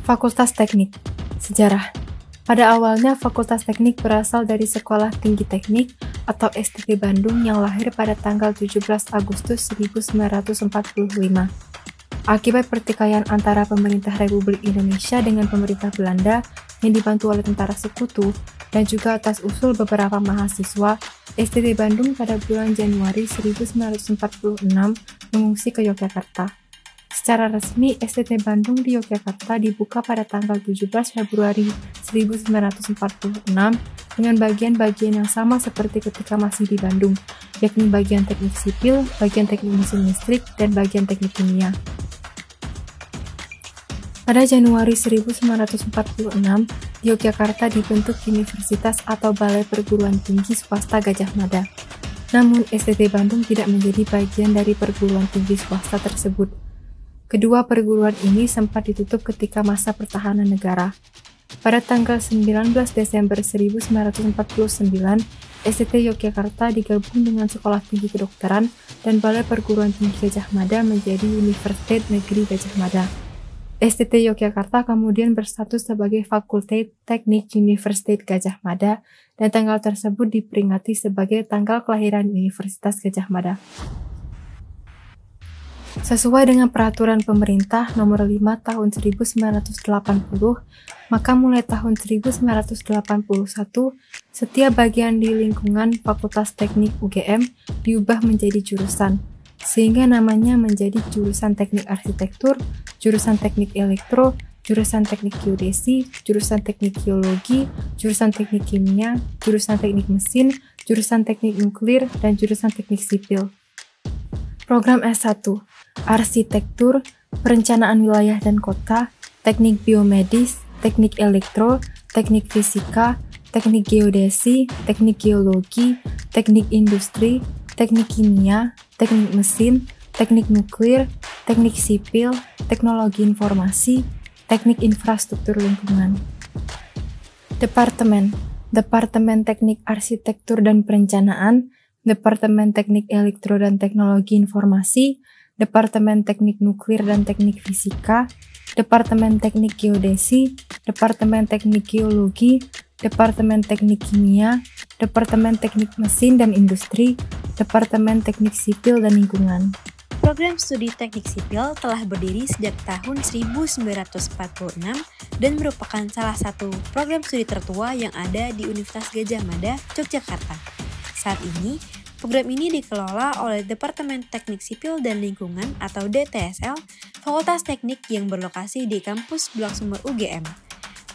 Fakultas Teknik. Sejarah. Pada awalnya, Fakultas Teknik berasal dari Sekolah Tinggi Teknik atau STT Bandung yang lahir pada tanggal 17 Agustus 1945. Akibat pertikaian antara pemerintah Republik Indonesia dengan pemerintah Belanda yang dibantu oleh tentara sekutu dan juga atas usul beberapa mahasiswa, STT Bandung pada bulan Januari 1946 mengungsi ke Yogyakarta. Secara resmi, STT Bandung di Yogyakarta dibuka pada tanggal 17 Februari 1946 dengan bagian-bagian yang sama seperti ketika masih di Bandung, yakni bagian teknik sipil, bagian teknik mesin listrik, dan bagian teknik kimia. Pada Januari 1946, di Yogyakarta dibentuk Universitas atau Balai Perguruan Tinggi Swasta Gadjah Mada. Namun, STT Bandung tidak menjadi bagian dari perguruan tinggi swasta tersebut. Kedua perguruan ini sempat ditutup ketika masa pertahanan negara. Pada tanggal 19 Desember 1949, STT Yogyakarta digabung dengan Sekolah Tinggi Kedokteran dan Balai Perguruan Tinggi Gadjah Mada menjadi Universitas Negeri Gadjah Mada. STT Yogyakarta kemudian berstatus sebagai Fakultas Teknik Universitas Gadjah Mada dan tanggal tersebut diperingati sebagai tanggal kelahiran Universitas Gadjah Mada. Sesuai dengan peraturan pemerintah nomor 5 tahun 1980, maka mulai tahun 1981, setiap bagian di lingkungan Fakultas Teknik UGM diubah menjadi jurusan, sehingga namanya menjadi jurusan Teknik Arsitektur, jurusan Teknik Elektro, jurusan Teknik Geodesi, jurusan Teknik Geologi, jurusan Teknik Kimia, jurusan Teknik Mesin, jurusan Teknik Nuklir, dan jurusan Teknik Sipil. Program S1, Arsitektur, Perencanaan Wilayah dan Kota, Teknik Biomedis, Teknik Elektro, Teknik Fisika, Teknik Geodesi, Teknik Geologi, Teknik Industri, Teknik Kimia, Teknik Mesin, Teknik Nuklir, Teknik Sipil, Teknologi Informasi, Teknik Infrastruktur Lingkungan. Departemen Teknik Arsitektur dan Perencanaan, Departemen Teknik Elektro dan Teknologi Informasi, Departemen Teknik Nuklir dan Teknik Fisika, Departemen Teknik Geodesi, Departemen Teknik Geologi, Departemen Teknik Kimia, Departemen Teknik Mesin dan Industri, Departemen Teknik Sipil dan Lingkungan. Program studi teknik sipil telah berdiri sejak tahun 1946 dan merupakan salah satu program studi tertua yang ada di Universitas Gadjah Mada, Yogyakarta. Saat ini, program ini dikelola oleh Departemen Teknik Sipil dan Lingkungan atau DTSL, Fakultas Teknik yang berlokasi di kampus Bulak Sumber UGM.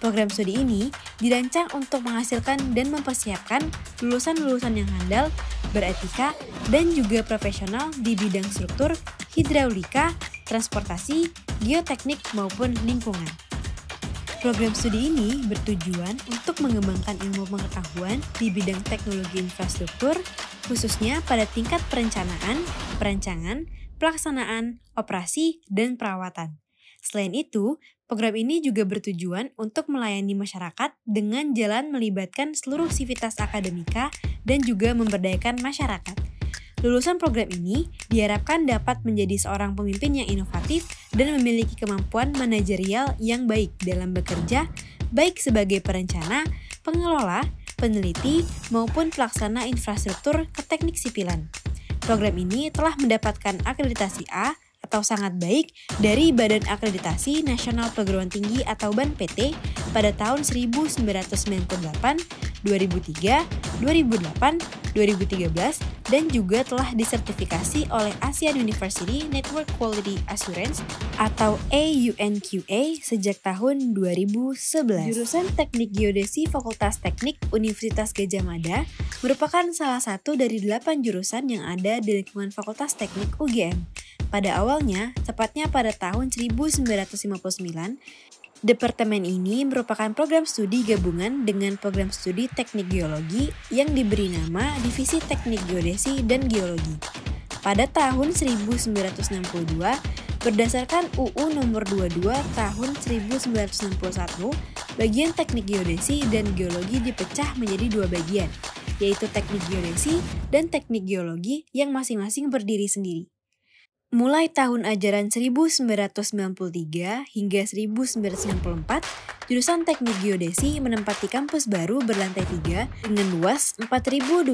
Program studi ini dirancang untuk menghasilkan dan mempersiapkan lulusan-lulusan yang handal, beretika, dan juga profesional di bidang struktur, hidraulika, transportasi, geoteknik, maupun lingkungan. Program studi ini bertujuan untuk mengembangkan ilmu pengetahuan di bidang teknologi infrastruktur, khususnya pada tingkat perencanaan, perancangan, pelaksanaan, operasi, dan perawatan. Selain itu, program ini juga bertujuan untuk melayani masyarakat dengan jalan melibatkan seluruh sivitas akademika dan juga memberdayakan masyarakat. Lulusan program ini diharapkan dapat menjadi seorang pemimpin yang inovatif dan memiliki kemampuan manajerial yang baik dalam bekerja, baik sebagai perencana, pengelola, peneliti, maupun pelaksana infrastruktur keteknik sipilan. Program ini telah mendapatkan akreditasi A atau sangat baik dari Badan Akreditasi Nasional Perguruan Tinggi atau BANPT pada tahun 1998, 2003, 2008, 2013, dan juga telah disertifikasi oleh ASEAN University Network Quality Assurance atau AUNQA sejak tahun 2011. Jurusan Teknik Geodesi Fakultas Teknik Universitas Gadjah Mada merupakan salah satu dari 8 jurusan yang ada di lingkungan Fakultas Teknik UGM. Pada awalnya, tepatnya pada tahun 1959, Departemen ini merupakan program studi gabungan dengan program studi teknik geologi yang diberi nama Divisi Teknik Geodesi dan Geologi. Pada tahun 1962, berdasarkan UU nomor 22 tahun 1961, bagian teknik geodesi dan geologi dipecah menjadi dua bagian, yaitu teknik geodesi dan teknik geologi yang masing-masing berdiri sendiri. Mulai tahun ajaran 1993 hingga 1994, jurusan Teknik Geodesi menempati kampus baru berlantai 3 dengan luas 4.237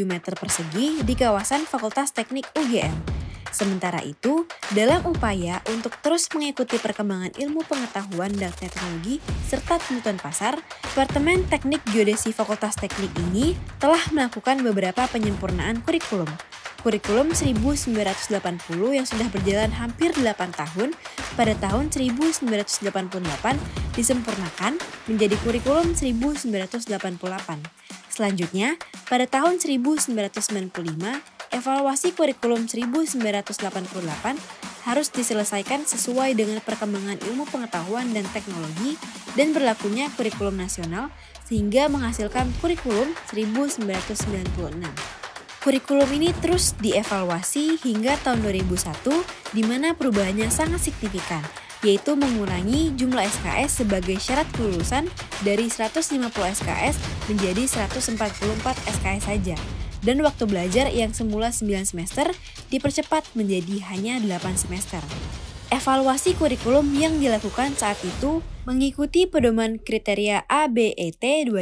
meter persegi di kawasan Fakultas Teknik UGM. Sementara itu, dalam upaya untuk terus mengikuti perkembangan ilmu pengetahuan dan teknologi serta kebutuhan pasar, Departemen Teknik Geodesi Fakultas Teknik ini telah melakukan beberapa penyempurnaan kurikulum. Kurikulum 1980 yang sudah berjalan hampir 8 tahun, pada tahun 1988 disempurnakan menjadi kurikulum 1988. Selanjutnya, pada tahun 1995, evaluasi kurikulum 1988 harus diselesaikan sesuai dengan perkembangan ilmu pengetahuan dan teknologi dan berlakunya kurikulum nasional sehingga menghasilkan kurikulum 1996. Kurikulum ini terus dievaluasi hingga tahun 2001 di mana perubahannya sangat signifikan, yaitu mengurangi jumlah SKS sebagai syarat kelulusan dari 150 SKS menjadi 144 SKS saja. Dan waktu belajar yang semula 9 semester dipercepat menjadi hanya 8 semester. Evaluasi kurikulum yang dilakukan saat itu mengikuti pedoman kriteria ABET 2000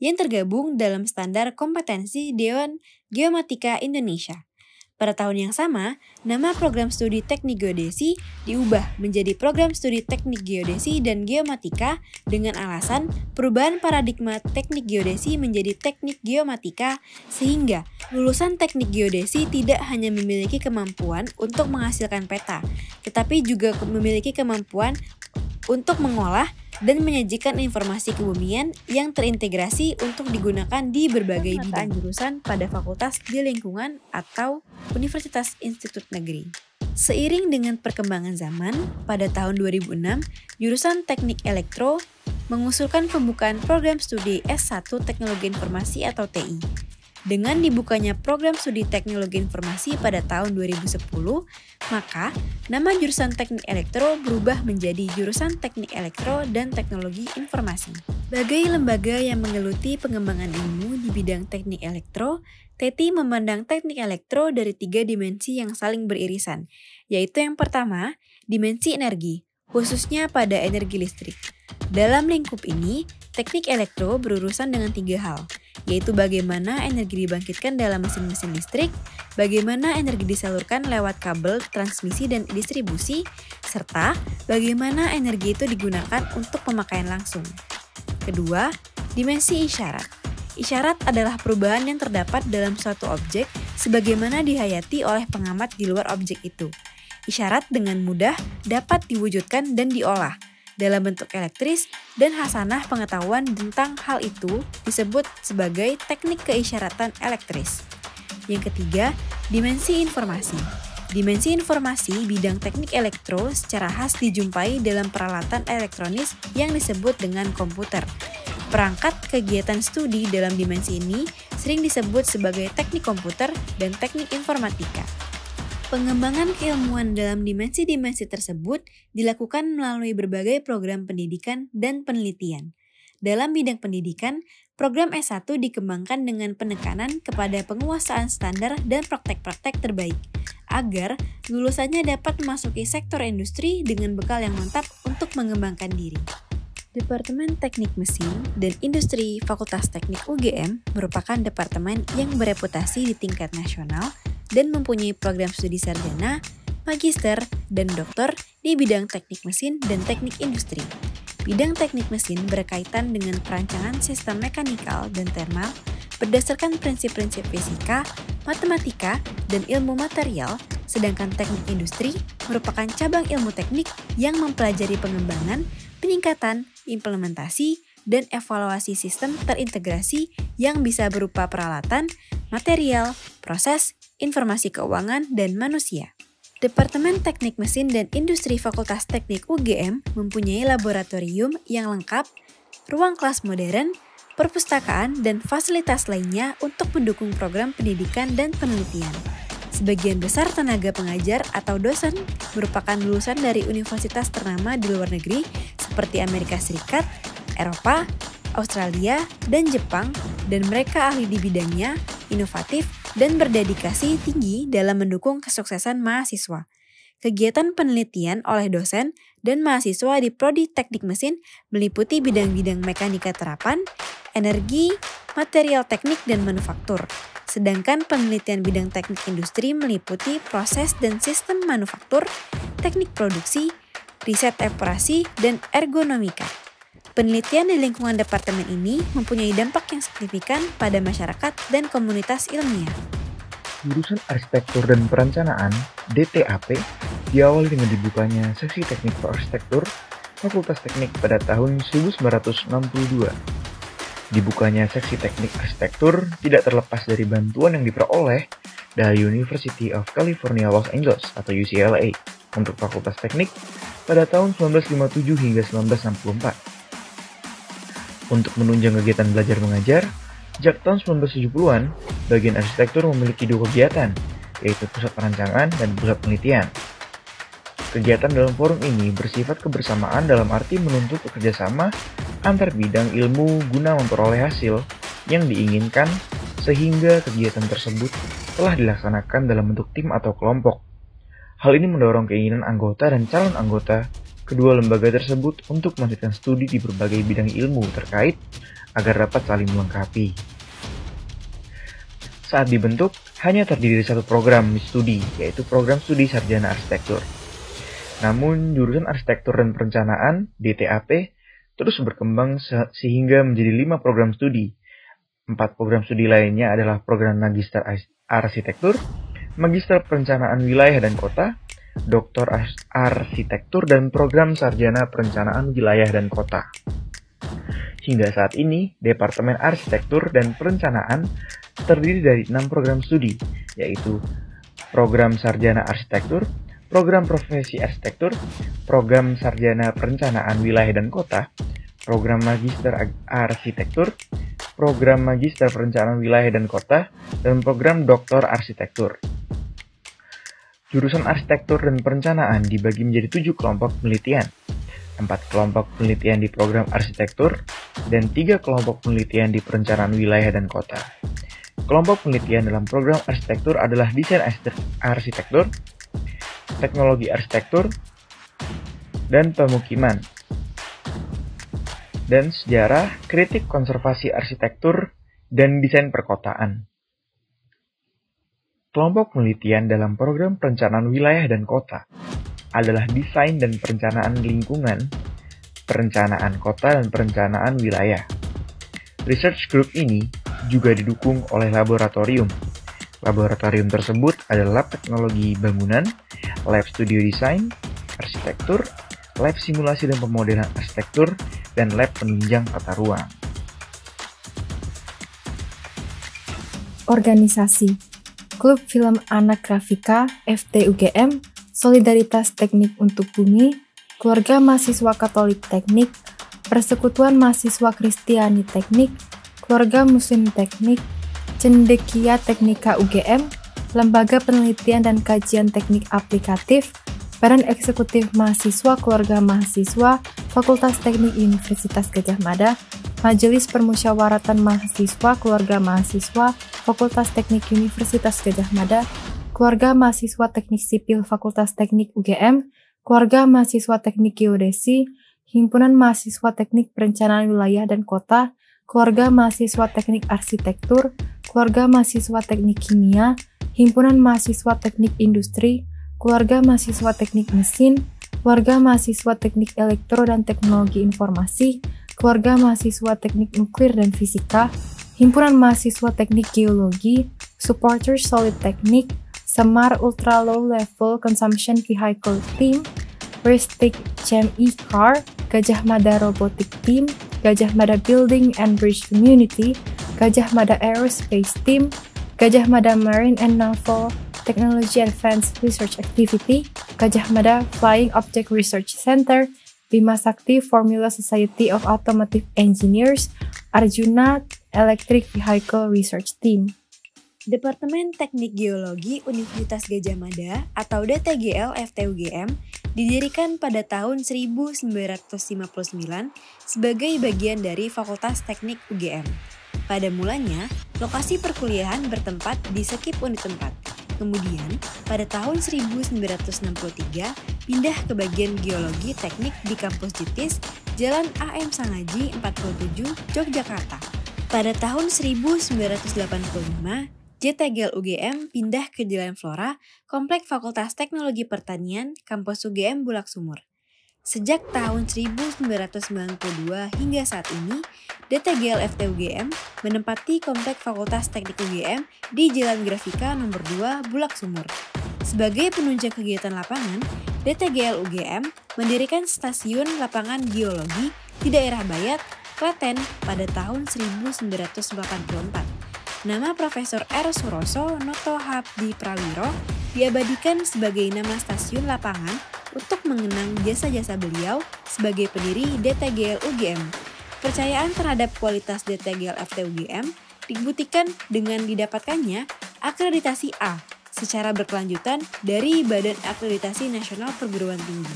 yang tergabung dalam standar kompetensi Dewan Geomatika Indonesia. Pada tahun yang sama, nama program studi Teknik Geodesi diubah menjadi Program Studi Teknik Geodesi dan Geomatika dengan alasan perubahan paradigma Teknik Geodesi menjadi Teknik Geomatika sehingga lulusan Teknik Geodesi tidak hanya memiliki kemampuan untuk menghasilkan peta, tetapi juga memiliki kemampuan untuk mengolah dan menyajikan informasi kebumian yang terintegrasi untuk digunakan di berbagai bidang jurusan pada fakultas di lingkungan atau Universitas Institut Negeri. Seiring dengan perkembangan zaman, pada tahun 2006, jurusan Teknik Elektro mengusulkan pembukaan program studi S1 Teknologi Informasi atau TI. Dengan dibukanya program studi Teknologi Informasi pada tahun 2010, maka nama jurusan Teknik Elektro berubah menjadi jurusan Teknik Elektro dan Teknologi Informasi. Sebagai lembaga yang menggeluti pengembangan ilmu di bidang teknik elektro, TETI memandang teknik elektro dari 3 dimensi yang saling beririsan, yaitu yang pertama, dimensi energi, khususnya pada energi listrik. Dalam lingkup ini, teknik elektro berurusan dengan 3 hal, yaitu bagaimana energi dibangkitkan dalam mesin-mesin listrik, bagaimana energi disalurkan lewat kabel transmisi dan distribusi, serta bagaimana energi itu digunakan untuk pemakaian langsung. Kedua, dimensi isyarat. Isyarat adalah perubahan yang terdapat dalam suatu objek sebagaimana dihayati oleh pengamat di luar objek itu. Isyarat dengan mudah dapat diwujudkan dan diolah dalam bentuk elektris dan hasanah pengetahuan tentang hal itu disebut sebagai teknik keisyaratan elektris. Yang ketiga, dimensi informasi. Dimensi informasi bidang teknik elektro secara khas dijumpai dalam peralatan elektronis yang disebut dengan komputer. Perangkat kegiatan studi dalam dimensi ini sering disebut sebagai teknik komputer dan teknik informatika. Pengembangan keilmuan dalam dimensi-dimensi tersebut dilakukan melalui berbagai program pendidikan dan penelitian. Dalam bidang pendidikan, program S1 dikembangkan dengan penekanan kepada penguasaan standar dan praktek-praktek terbaik, agar lulusannya dapat memasuki sektor industri dengan bekal yang mantap untuk mengembangkan diri. Departemen Teknik Mesin dan Industri Fakultas Teknik UGM merupakan departemen yang bereputasi di tingkat nasional dan mempunyai program studi sarjana, magister, dan doktor di bidang teknik mesin dan teknik industri. Bidang teknik mesin berkaitan dengan perancangan sistem mekanikal dan termal berdasarkan prinsip-prinsip fisika, matematika, dan ilmu material, sedangkan teknik industri merupakan cabang ilmu teknik yang mempelajari pengembangan, peningkatan, implementasi, dan evaluasi sistem terintegrasi yang bisa berupa peralatan, material, proses, informasi keuangan, dan manusia. Departemen Teknik Mesin dan Industri Fakultas Teknik UGM mempunyai laboratorium yang lengkap, ruang kelas modern, perpustakaan, dan fasilitas lainnya untuk mendukung program pendidikan dan penelitian. Sebagian besar tenaga pengajar atau dosen merupakan lulusan dari universitas ternama di luar negeri seperti Amerika Serikat, Eropa, Australia, dan Jepang, dan mereka ahli di bidangnya inovatif, dan berdedikasi tinggi dalam mendukung kesuksesan mahasiswa. Kegiatan penelitian oleh dosen dan mahasiswa di Prodi Teknik Mesin meliputi bidang-bidang mekanika terapan, energi, material teknik, dan manufaktur. Sedangkan penelitian bidang teknik industri meliputi proses dan sistem manufaktur, teknik produksi, riset operasi, dan ergonomika. Penelitian di lingkungan departemen ini mempunyai dampak yang signifikan pada masyarakat dan komunitas ilmiah. Jurusan Arsitektur dan Perencanaan (DTAP) diawali dengan dibukanya seksi Teknik Arsitektur Fakultas Teknik pada tahun 1962. Dibukanya seksi Teknik Arsitektur tidak terlepas dari bantuan yang diperoleh dari University of California Los Angeles atau UCLA untuk Fakultas Teknik pada tahun 1957 hingga 1964. Untuk menunjang kegiatan belajar mengajar, sejak tahun 1970-an, bagian arsitektur memiliki dua kegiatan, yaitu pusat perancangan dan pusat penelitian. Kegiatan dalam forum ini bersifat kebersamaan dalam arti menuntut bekerjasama antar bidang ilmu guna memperoleh hasil yang diinginkan, sehingga kegiatan tersebut telah dilaksanakan dalam bentuk tim atau kelompok. Hal ini mendorong keinginan anggota dan calon anggota kedua lembaga tersebut untuk melanjutkan studi di berbagai bidang ilmu terkait agar dapat saling melengkapi. Saat dibentuk, hanya terdiri dari satu program studi, yaitu program studi sarjana arsitektur. Namun, jurusan Arsitektur dan Perencanaan (DTAP) terus berkembang sehingga menjadi 5 program studi. 4 program studi lainnya adalah program Magister Arsitektur, Magister Perencanaan Wilayah dan Kota, Doktor Arsitektur, dan program Sarjana Perencanaan Wilayah dan Kota. Hingga saat ini, Departemen Arsitektur dan Perencanaan terdiri dari 6 program studi, yaitu Program Sarjana Arsitektur, Program Profesi Arsitektur, Program Sarjana Perencanaan Wilayah dan Kota, Program Magister Arsitektur, Program Magister Perencanaan Wilayah dan Kota, dan Program Doktor Arsitektur. Jurusan Arsitektur dan Perencanaan dibagi menjadi 7 kelompok penelitian, 4 kelompok penelitian di program arsitektur, dan 3 kelompok penelitian di perencanaan wilayah dan kota. Kelompok penelitian dalam program arsitektur adalah desain arsitektur, teknologi arsitektur, dan pemukiman, dan sejarah, kritik konservasi arsitektur, dan desain perkotaan. Kelompok penelitian dalam program perencanaan wilayah dan kota adalah desain dan perencanaan lingkungan, perencanaan kota, dan perencanaan wilayah. Research group ini juga didukung oleh laboratorium. Laboratorium tersebut adalah lab teknologi bangunan, lab studio desain, arsitektur, lab simulasi dan pemodelan arsitektur, dan lab penunjang tata ruang. Organisasi Klub Film Anak Grafika FTUGM, Solidaritas Teknik untuk Bumi, Keluarga Mahasiswa Katolik Teknik, Persekutuan Mahasiswa Kristiani Teknik, Keluarga Muslim Teknik, Cendekia Teknika UGM, Lembaga Penelitian dan Kajian Teknik Aplikatif, Badan Eksekutif Mahasiswa Keluarga Mahasiswa Fakultas Teknik Universitas Gadjah Mada, Majelis Permusyawaratan Mahasiswa Keluarga Mahasiswa Fakultas Teknik Universitas Gadjah Mada, Keluarga Mahasiswa Teknik Sipil Fakultas Teknik UGM, Keluarga Mahasiswa Teknik Geodesi, Himpunan Mahasiswa Teknik Perencanaan Wilayah dan Kota, Keluarga Mahasiswa Teknik Arsitektur, Keluarga Mahasiswa Teknik Kimia, Himpunan Mahasiswa Teknik Industri, Keluarga Mahasiswa Teknik Mesin, Keluarga Mahasiswa Teknik Elektro dan Teknologi Informasi, Keluarga Mahasiswa Teknik Nuklir dan Fisika, Himpunan Mahasiswa Teknik Geologi, Supporters Solid Teknik, Semar Ultra Low Level Consumption Vehicle Team, Ristic Chem E-Car, Gadjah Mada Robotic Team, Gadjah Mada Building and Bridge Community, Gadjah Mada Aerospace Team, Gadjah Mada Marine and Naval Technology Advanced Research Activity, Gadjah Mada Flying Object Research Center, Bima Sakti Formula Society of Automotive Engineers, Arjuna Electric Vehicle Research Team. Departemen Teknik Geologi Universitas Gadjah Mada atau DTGL FTUGM didirikan pada tahun 1959 sebagai bagian dari Fakultas Teknik UGM. Pada mulanya, lokasi perkuliahan bertempat di Sekip Unit 4. Kemudian, pada tahun 1963, pindah ke bagian Geologi Teknik di Kampus JITIS, Jalan AM Sangaji 47, Yogyakarta. Pada tahun 1985, JTGL UGM pindah ke Jalan Flora, Komplek Fakultas Teknologi Pertanian, Kampus UGM Bulak Sumur. Sejak tahun 1992 hingga saat ini, DTGL FTUGM menempati Komplek Fakultas Teknik UGM di Jalan Grafika nomor 2 Bulak Sumur. Sebagai penunjang kegiatan lapangan, DTGL UGM mendirikan stasiun lapangan geologi di daerah Bayat, Klaten pada tahun 1984. Nama Profesor R. Suroso Noto Habdi Prawiro diabadikan sebagai nama stasiun lapangan untuk mengenang jasa-jasa beliau sebagai pendiri DTGL UGM. Kepercayaan terhadap kualitas DTGL FTUGM dibuktikan dengan didapatkannya akreditasi A secara berkelanjutan dari Badan Akreditasi Nasional Perguruan Tinggi.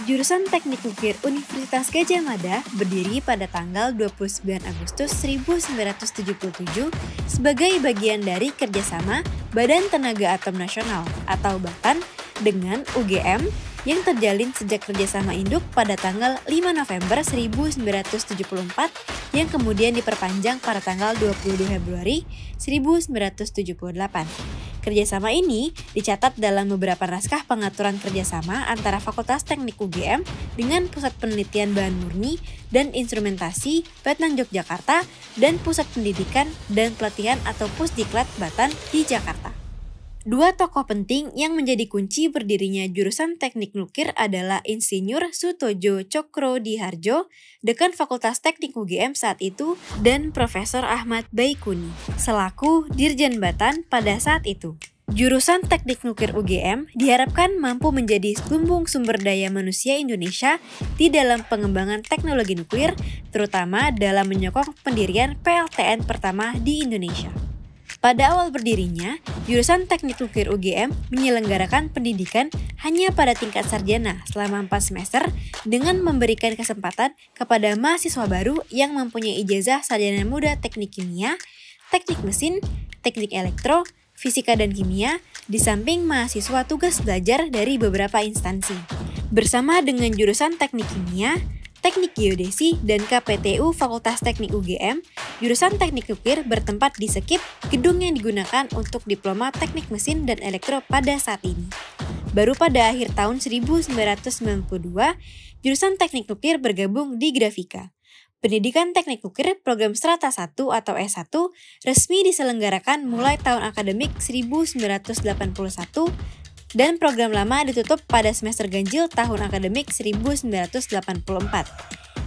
Jurusan Teknik Ukir Universitas Gadjah Mada berdiri pada tanggal 29 Agustus 1977 sebagai bagian dari kerjasama Badan Tenaga Atom Nasional atau BATN dengan UGM yang terjalin sejak kerjasama induk pada tanggal 5 November 1974 yang kemudian diperpanjang pada tanggal 22 Februari 1978. Kerjasama ini dicatat dalam beberapa naskah pengaturan kerjasama antara Fakultas Teknik UGM dengan Pusat Penelitian Bahan Murni dan Instrumentasi BATN Yogyakarta dan Pusat Pendidikan dan Pelatihan atau Pusdiklat BATN di Jakarta. Dua tokoh penting yang menjadi kunci berdirinya jurusan Teknik Nuklir adalah Insinyur Sutojo Cokro-Diharjo, Dekan Fakultas Teknik UGM saat itu, dan Profesor Ahmad Baikuni, selaku Dirjen BATN pada saat itu. Jurusan Teknik Nuklir UGM diharapkan mampu menjadi lumbung sumber daya manusia Indonesia di dalam pengembangan teknologi nuklir, terutama dalam menyokong pendirian PLTN pertama di Indonesia. Pada awal berdirinya, jurusan Teknik Nuklir UGM menyelenggarakan pendidikan hanya pada tingkat sarjana selama 4 semester dengan memberikan kesempatan kepada mahasiswa baru yang mempunyai ijazah sarjana muda teknik kimia, teknik mesin, teknik elektro, fisika dan kimia, di samping mahasiswa tugas belajar dari beberapa instansi. Bersama dengan jurusan Teknik Kimia, Teknik Geodesi, dan KPTU Fakultas Teknik UGM, jurusan Teknik Nuklir bertempat di Sekip, gedung yang digunakan untuk diploma Teknik Mesin dan Elektro pada saat ini. Baru pada akhir tahun 1992, jurusan Teknik Nuklir bergabung di Grafika. Pendidikan Teknik Nuklir program Strata 1 atau S1 resmi diselenggarakan mulai tahun akademik 1981 dan program lama ditutup pada semester ganjil tahun akademik 1984.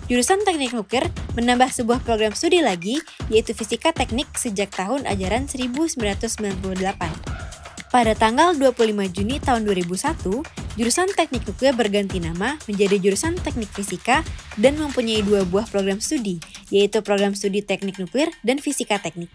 Jurusan Teknik Nuklir menambah sebuah program studi lagi, yaitu Fisika Teknik sejak tahun ajaran 1998. Pada tanggal 25 Juni tahun 2001, jurusan Teknik Nuklir berganti nama menjadi jurusan Teknik Fisika dan mempunyai 2 buah program studi, yaitu program studi Teknik Nuklir dan Fisika Teknik.